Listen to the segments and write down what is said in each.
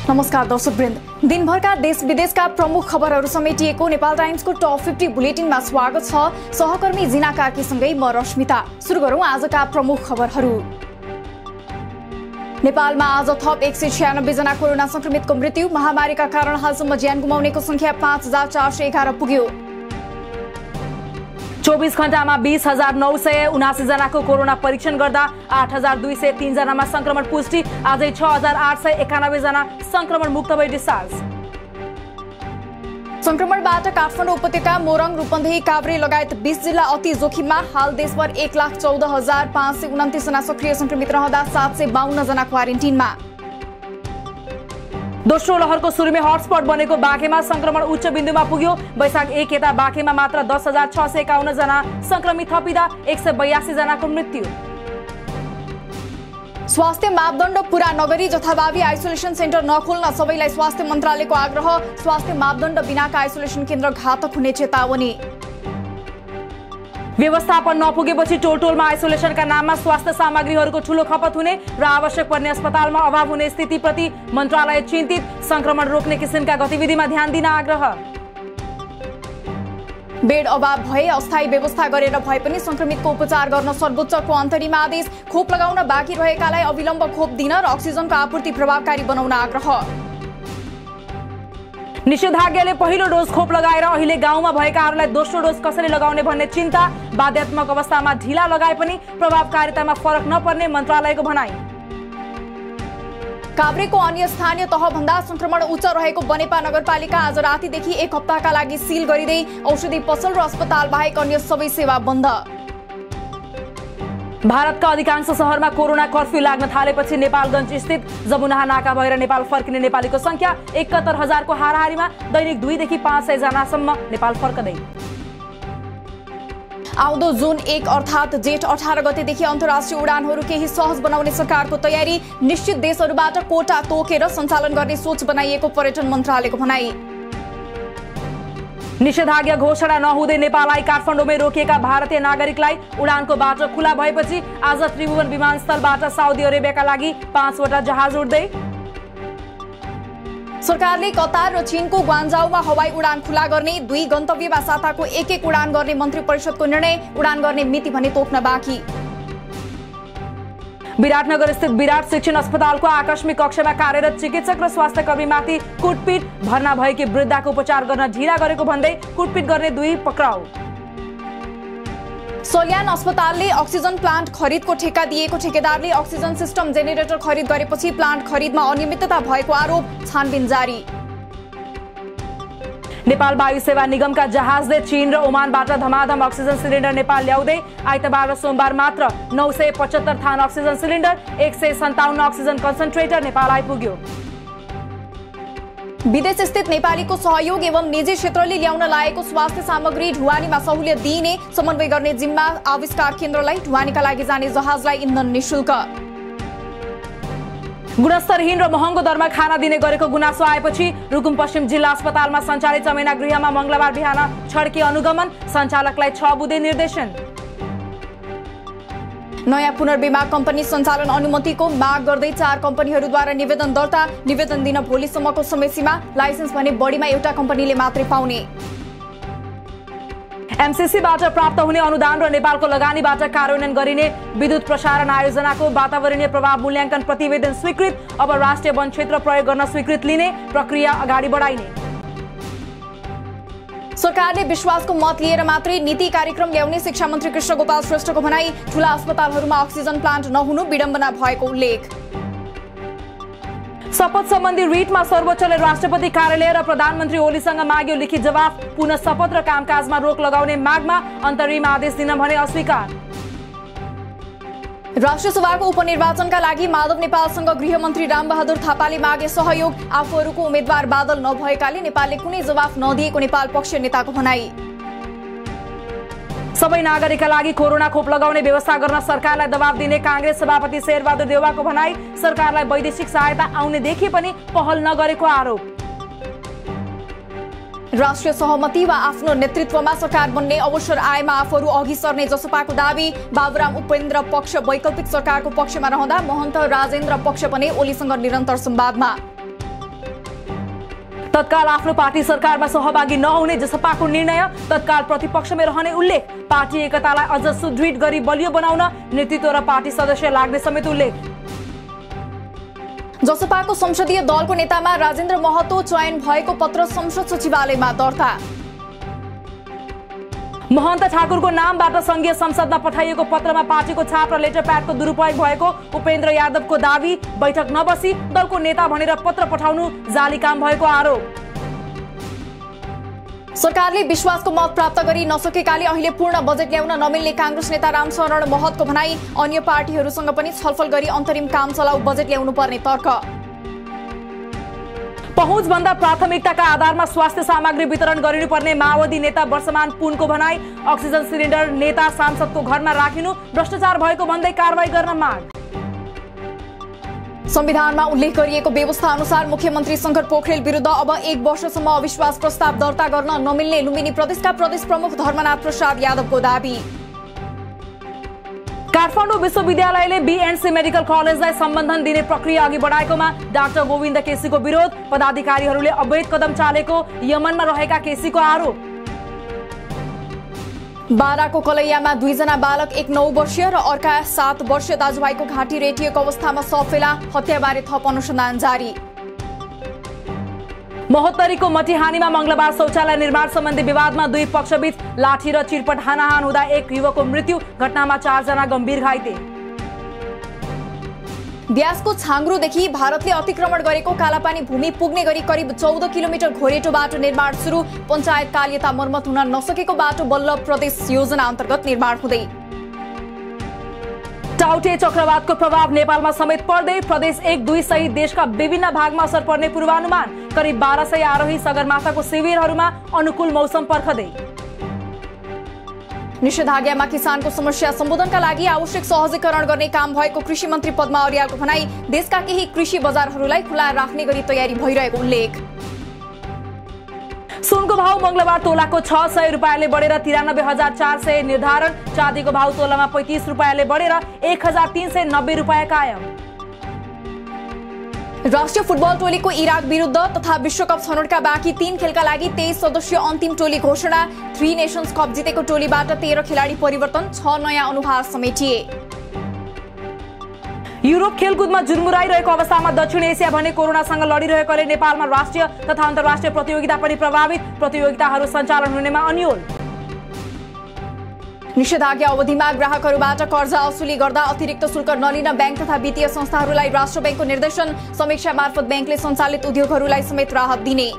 नमस्कार दर्शकवृन्द, दिनभरका देश विदेशका प्रमुख खबरहरू समेटिएको नेपाल टाइम्सको टप 50 बुलेटिनमा स्वागत छ। सहकर्मी जिना कार्कीसँगै म रश्मिता। सुरु गरौँ आजका प्रमुख खबरहरू। नेपालमा आज थप 196 जना कोरोना संक्रमितको मृत्यु। महामारीका कारण हालसम्म ज्यान गुमाउनेको संख्या 5411 पुग्यो। 24 घण्टामा 20,979 जनाको कोरोना परीक्षण गर्दा 8,203 जनामा संक्रमण पुष्टि। आजै 6,891 जना संक्रमण मुक्त भई डिस्चार्ज। संक्रमणबाट काठमाडौँ उपत्यका, मोरङ, रूपन्देही, काभ्रे लगायत 20 जिल्ला अति जोखिममा। हाल देशभर 1,14,529 जना सक्रिय संक्रमित रहँदा 752 जना क्वारेन्टिनमा। दोस्रो लहरको सुरुमै हटस्पट बनेको बाँकेमा संक्रमण उच्च बिन्दुमा पुग्यो। वैशाख 1 यता बाँकेमा मात्र 10,651 जना संक्रमित थपिँदा 182 जनाको मृत्यु। स्वास्थ्य मापदण्ड पूरा नगरी जथाभावी आइसोलेसन सेन्टर नखोल्न सबैलाई स्वास्थ्य मन्त्रालयको आग्रह। स्वास्थ्य मापदण्ड बिनाका आइसोलेसन केन्द्र घातक हुने चेतावनी। व्यवस्थापन नपुगेपछि टोलटोलमा आइसोलेसनका नाममा स्वास्थ्य सामग्रीहरूको ठूलो खपत हुने र आवश्यक पर्ने अस्पतालमा अभाव हुने स्थितिप्रति मन्त्रालय चिन्तित। संक्रमण रोक्ने किसिमका गतिविधिमा ध्यान दिन आग्रह। बेड अभाव भए अस्थायी व्यवस्था गरेर भए पनि संक्रमितको उपचार गर्न सर्वोच्चको अन्तरिम आदेश। खोप लगाउन बाँकी रहेकालाई अविलम्ब खोप दिन र अक्सिजनको आपूर्ति प्रभावकारी बनाउन आग्रह। निषेधाज्ञाले पहिलो डोज खोप लगाएर अहिले गाउँमा भएकाहरूलाई दोस्रो डोज कसरी लगाउने भन्ने चिन्ता। बाध्यात्मक अवस्थामा ढिला लगाए पनि प्रभावकारितामा फरक नपर्ने मन्त्रालयको भनाई। काभ्रेको अन्य स्थानीय तहभन्दा संक्रमण उच्च रहेको बनेपा नगरपालिका आज रातिदेखि 1 हप्ताका लागि सिल गरिँदै औषधि पसल र अस्पताल बाहेक अन्य सबै सेवा बन्द। भारतका अधिकांश शहरमा कोरोना कर्फ्यू लाग्न थालेपछि नेपालगञ्ज स्थित जमुना नाका भएर नेपाल फर्किने नेपालीको संख्या 71,000 को हाराहारीमा। दैनिक 2 देखि 500 जनासम्म नेपाल फर्कदै। आउँदो जुन 1 अर्थात् जेठ 18 गतेदेखि अन्तर्राष्ट्रिय उडानहरू केही सहज बनाउने सरकारको तयारी। निश्चित देशहरूबाट कोटा तोकेर सञ्चालन गर्ने सोच बनाइएको पर्यटन मन्त्रालयको भनाई। निषेधाज्ञा घोषणा नहुँदै नेपाललाई काठमाडौँमै रोकिएका भारतीय नागरिकलाई उडानको बाटो खुला भएपछि आज त्रिभुवन विमानस्थलबाट साउदी अरेबियाका लागि 5 वटा जहाज उड्दै। सरकारले कतार र चीनको ग्वान्जाउमा हवाई उडान खुला गर्ने। 2 गन्तव्यमा साताको 1-1 उडान गर्ने मन्त्री परिषदको निर्णय। उडान गर्ने मिति भने तोक्न बाँकी। विराटनगर स्थित विराट शिक्षण अस्पतालको आकस्मिक कक्षमा कार्यरत चिकित्सक र स्वास्थ्यकर्मीमाथि कुटपिट। भर्ना भएकी वृद्धाको उपचार गर्न ढिला गरेको भन्दै कुटपिट गर्ने 2 पक्राउ। सल्यान अस्पतालले अक्सिजन प्लान्ट खरिदको ठेक्का दिएको। ठेकेदारले अक्सिजन सिस्टम जेनेरेटर खरिद गरेपछि प्लान्ट खरिदमा अनियमितता भएको आरोप। छानबिन जारी। नेपाल वायु सेवा निगमका जहाजले चीन र ओमानबाट धमाधम अक्सिजन सिलिन्डर नेपाल ल्याउँदै आइतबार र सोमबार मात्र 975 थान oxygen cylinder, 157 oxygen concentrator Nepal आइपुग्यो। विदेश स्थित नेपालीको सहयोग एवं निजी क्षेत्रले ल्याउन लागेको स्वास्थ्य सामग्री ढुवानीमा सहुलियत दिइने समन्वय गर्ने जिम्मा आविष्कार केन्द्रलाई। ढुवानीका लागि जाने जहाजलाई इन्धन निशुल्क। गुणस्तरहीन र महँगो दरमा खाना दिने गरेको गुनासो आएपछि रुकुम पश्चिम जिल्ला अस्पतालमा सञ्चालित चमेना गृहमा मंगलबार बिहान छड्के अनुगमन। सञ्चालकलाई 6 बुँदे निर्देशन। नयाँ पुनर्विमा कम्पनी सञ्चालन अनुमतिको माग गर्दै 4 कम्पनीहरूद्वारा निवेदन दर्ता। निवेदन दिन भोलिसम्मको समय सीमा। लाइसेन्स भने बढीमा एउटा कम्पनीले मात्रै पाउने। एमसीसीबाट प्राप्त हुने अनुदान र नेपालको लगानीबाट कार्यान्वयन गरिने विद्युत प्रसारण आयोजनाको वातावरणीय प्रभाव मूल्याङ्कन प्रतिवेदन स्वीकृत। अब राष्ट्रिय वन क्षेत्र प्रयोग गर्न स्वीकृत लिने प्रक्रिया अगाडि बढाइने। सरकारले विश्वासको मत लिएर मात्रै नीति कार्यक्रम ल्याउने शिक्षा मन्त्री कृष्ण गोपाल श्रेष्ठको भनाई। ठूला अस्पतालहरूमा अक्सिजन प्लान्ट नहुनु विडम्बना भएको उल्लेख। शपथ सम्बन्धी रिटमा सर्वोच्चले राष्ट्रपति कार्यालय र प्रधानमन्त्री ओलीसँग माग्यो लिखित जवाफ। पुनः शपथ र कामकाजमा रोक लगाउने मागमा अन्तरिम आदेश दिन भने अस्वीकार। राष्ट्रिय सभाको उपनिर्वाचनका लागि माधव नेपालसँग गृहमन्त्री रामबहादुर थापाले मागे सहयोग। आफूहरूको उम्मेद्वार बादल नभएकाले नेपालले कुनै जवाफ नदिएको नेपाल पक्ष नेताको भनाई। सबै नागरिकका लागि कोरोना खोप लगाउने व्यवस्था गर्न सरकारलाई दबाब दिने कांग्रेस सभापति शेरबहादुर देउवाको भनाई। सरकारलाई वैदेशिक सहायता आउने देखिए पनि पहल नगरेको आरोप। राष्ट्रिय सहमति वा आफ्नो नेतृत्वमा सरकार बन्ने अवसर आएमा आफूहरू अघि सर्ने जसपाको दावी। बाबुराम उपेन्द्र पक्ष वैकल्पिक सरकारको पक्षमा रहँदा महन्त राजेन्द्र पक्ष पनि ओलीसँग निरन्तर संवादमा। तत्काल आफ्नो पार्टी सरकारमा सहभागी नहुने जसपाको निर्णय, तत्काल प्रतिपक्षमा रहने उल्लेख, पार्टी एकतालाई अझ सुदृढ गरी बलियो बनाउन नेतृत्व र पार्टी सदस्य लाग्ने समेत उल्लेख। जसपाको संसदीय दलको नेतामा राजेन्द्र महतो चयन भएको पत्र संसद सचिवालयमा दर्ता। महन्त ठाकुरको नामबाट संघीय संसदमा पठाइएको पत्रमा पार्टीको छाप र लेटर प्याडको दुरुपयोग भएको उपेन्द्र यादवको दावी। बैठक नबसी दलको नेता भनेर पत्र पठाउनु जाली काम भएको आरोप। सरकारले विश्वासको मत प्राप्त गरी नसकेकाले अहिले पूर्ण बजेट ल्याउन नमिल्ने कांग्रेस नेता रामशरण महतको भनाई। अन्य पार्टीहरूसँग पनि छलफल गरी अन्तरिम काम चलाउ बजेट ल्याउनु पर्ने तर्क। पहुँचभन्दा प्राथमिकताका आधारमा स्वास्थ्य सामग्री वितरण गरिनुपर्ने माओवादी नेता वर्षमान पुनको भनाई। अक्सिजन सिलिन्डर नेता सांसदको घरमा राखिनु भ्रष्टाचार भएको भन्दै कारबाही गर्न माग। संविधानमा उल्लेख गरिएको व्यवस्था अनुसार मुख्यमन्त्री शंकर पोखरेल विरुद्ध अब 1 वर्षसम्म अविश्वास प्रस्ताव दर्ता गर्न नमिल्ने लुम्बिनी प्रदेशका प्रदेश प्रमुख धर्मनाथ प्रसाद यादवको दावी। काठमाडौँ विश्वविद्यालयले बीएनसी मेडिकल कलेजलाई सम्बन्धन दिने प्रक्रिया अघि बढाएकोमा डाक्टर गोविन्द केसीको विरोध। पदाधिकारीहरूले अवैध कदम चालेको यमनमा रहेका केसीको आरोप। बाराको कलैयामा 2 जना बालक, एक 9 वर्षीय र अर्का 7 वर्षीय दाजुभाइको घाँटी रेटिएको अवस्थामा शव फेला। हत्याबारे थप अनुसन्धान जारी। महोत्तरीको मटिहानीमा मंगलबार शौचालय निर्माण सम्बन्धी विवादमा 2 पक्षबीच लाठी र चिरपट हानाहान हुँदा 1 युवकको मृत्यु। घटनामा 4 जना गम्भीर घाइते। ब्यासको छाङ्ग्रोदेखि भारतले अतिक्रमण गरेको कालापानी भूमि पुग्ने गरी करिब 14 किलोमिटर घोरेटो बाटो निर्माण सुरु। पञ्चायत कार्यता मर्मत हुन नसकेको बाटो बल्ल प्रदेश योजना अन्तर्गत निर्माण हुँदै। टाउटे चक्रवातको प्रभाव नेपालमा समेत पर्दै प्रदेश 1-2 सहित देशका विभिन्न भागमा असर पर्ने पूर्वानुमान। करिब 1200 आरोही सगरमाथाको शिविरहरूमा अनुकूल मौसम पर्खदै। निषेधाज्ञामा किसानको समस्या सम्बोधनका लागि आवश्यक सहजीकरण गर्ने काम भएको कृषि मन्त्री पद्मा अर्यालको भनाई। देशका केही कृषि बजारहरूलाई खुला राख्ने गरी तयारी भइरहेको उल्लेख। सुनको भाव मंगलबार तोलाको 600 रुपैयाँले बढेर 93,400 निर्धारण। चाँदीको भाव तोलामा 35 रुपैयाँले बढेर 1,390 रुपैयाँ कायम। राष्ट्रिय फुटबल टोलीको इराक विरुद्ध तथा विश्वकप छनौटका बाँकी 3 खेलका लागि 23 सदस्यीय अन्तिम टोली घोषणा। 3 नेशन्स कप जितेको टोलीबाट 13 खेलाडी परिवर्तन, 6 नयाँ अनुहार समेटिए। युरोप खेलकुदमा जुर्मुराइरहेको अवस्थामा दक्षिण एसिया भने कोरोनासँग लडिरहेकोले नेपालमा राष्ट्रिय तथा अन्तर्राष्ट्रिय प्रतियोगिता पनि प्रभावित। प्रतियोगिताहरू सञ्चालन हुनेमा अन्यल। निषेधाज्ञा अवधिमा ग्राहकहरूबाट कर्जा असुली गर्दा अतिरिक्त शुल्क नलिन ब्याङ्क तथा वित्तीय संस्थाहरूलाई राष्ट्र ब्याङ्कको निर्देशन। समीक्षा मार्फत ब्याङ्कले सञ्चालित उद्योगहरूलाई समेत राहत दिने।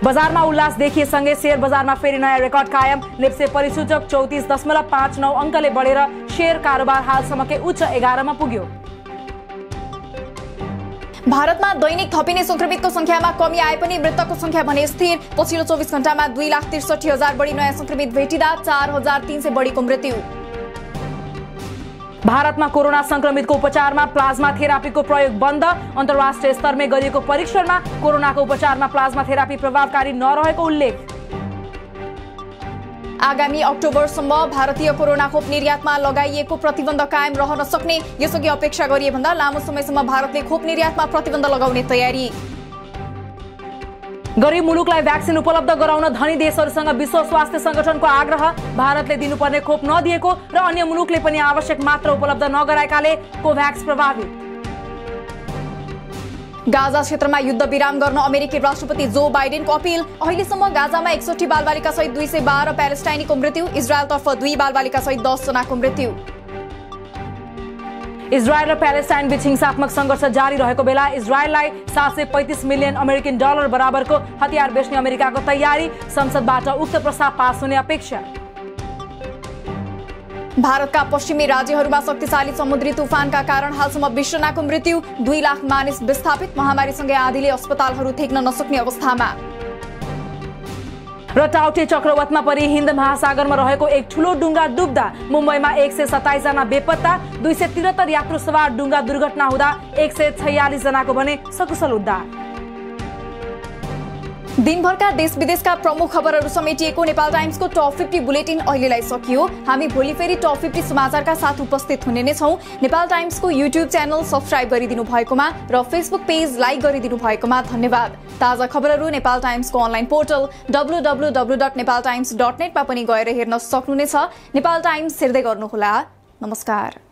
बजारमा उल्लास देखिएसँगै शेयर बजारमा फेरि नयाँ रेकर्ड कायम। नेप्से परिसूचक 34.59 अङ्कले बढेर शेयर कारोबार हालसम्मकै उच्च 11 मा पुग्यो। भारतमा दैनिक थपिने संक्रमितको संख्यामा कमी आए पनि मृतकको संख्या भने स्थिर। पछिल्लो 24 घण्टामा 2,63,000 बढी नयाँ संक्रमित भेटिँदा 4,300 बढीको मृत्यु। भारतमा कोरोना संक्रमितको उपचारमा प्लाज्मा थेरापीको प्रयोग बन्द। अन्तर्राष्ट्रिय स्तरमै गरिएको परीक्षणमा कोरोनाको उपचारमा प्लाज्मा थेरापी प्रभावकारी नरहेको उल्लेख। आगामी अक्टोबरसम्म भारतीय कोरोना खोप निर्यातमा लगाइएको प्रतिबन्ध कायम रहन सक्ने। यसअघि अपेक्षा गरिए भन्दा लामो समयसम्म भारतले खोप निर्यातमा प्रतिबन्ध लगाउने तयारी। गरिब मुलुकलाई भ्याक्सिन उपलब्ध गराउन धनी देशहरूसँग विश्व स्वास्थ्य संगठनको आग्रह। भारतले दिनुपर्ने खोप नदिएको र अन्य मुलुकले पनि आवश्यक मात्रा उपलब्ध नगराएकाले कोभ्याक्स प्रभावित। गाजा क्षेत्रमा युद्ध विराम गर्न अमेरिकी राष्ट्रपति जो बाइडेनको अपील। अहिलेसम्म गाजामा 61 बालबालिका सहित 212 प्यालेस्टाइनीको मृत्यु। इजरायलतर्फ 2 बालबालिका सहित 10 जनाको मृत्यु। इजरायल र प्यालेस्टाइन बीच हिंसात्मक सङ्घर्ष जारी रहेको बेला इजरायललाई 735 मिलियन अमेरिकन डलर बराबरको हतियार बेच्ने अमेरिकाको तयारी। संसदबाट उक्त प्रस्ताव पास हुने अपेक्षा। भारतका पश्चिमी राज्यहरूमा शक्तिशाली समुद्री तुफानका कारण हालसम्म 20 जनाको मृत्यु। 2 लाख मानिस विस्थापित। महामारीसँगै आँधीले अस्पतालहरू टेक्न नसक्ने अवस्थामा। र टाउटे चक्रवातमा परि हिन्द महासागरमा रहेको एक ठूलो डुङ्गा डुब्दा मुम्बईमा 127 जना बेपत्ता। 273 यात्रु सवार डुङ्गा दुर्घटना हुँदा 146 जनाको भने सकुशल उद्धार। दिनभरका देश विदेशका प्रमुख खबरहरू समेटिएको नेपाल टाइम्सको टप 50 बुलेटिन अहिलेलाई सकियो। हामी भोलि फेरि टप 50 समाचारका साथ उपस्थित हुने नै छौं। नेपाल टाइम्सको युट्युब च्यानल सब्स्क्राइब गरिदिनु भएकोमा र फेसबुक पेज लाइक गरिदिनु भएकोमा धन्यवाद। ताजा खबरहरू नेपाल टाइम्सको अनलाइन पोर्टल www.nepaltimes.net मा पनि गएर हेर्न सक्नुहुनेछ। नेपाल टाइम्स हेर्दै गर्नुहोला। नमस्कार।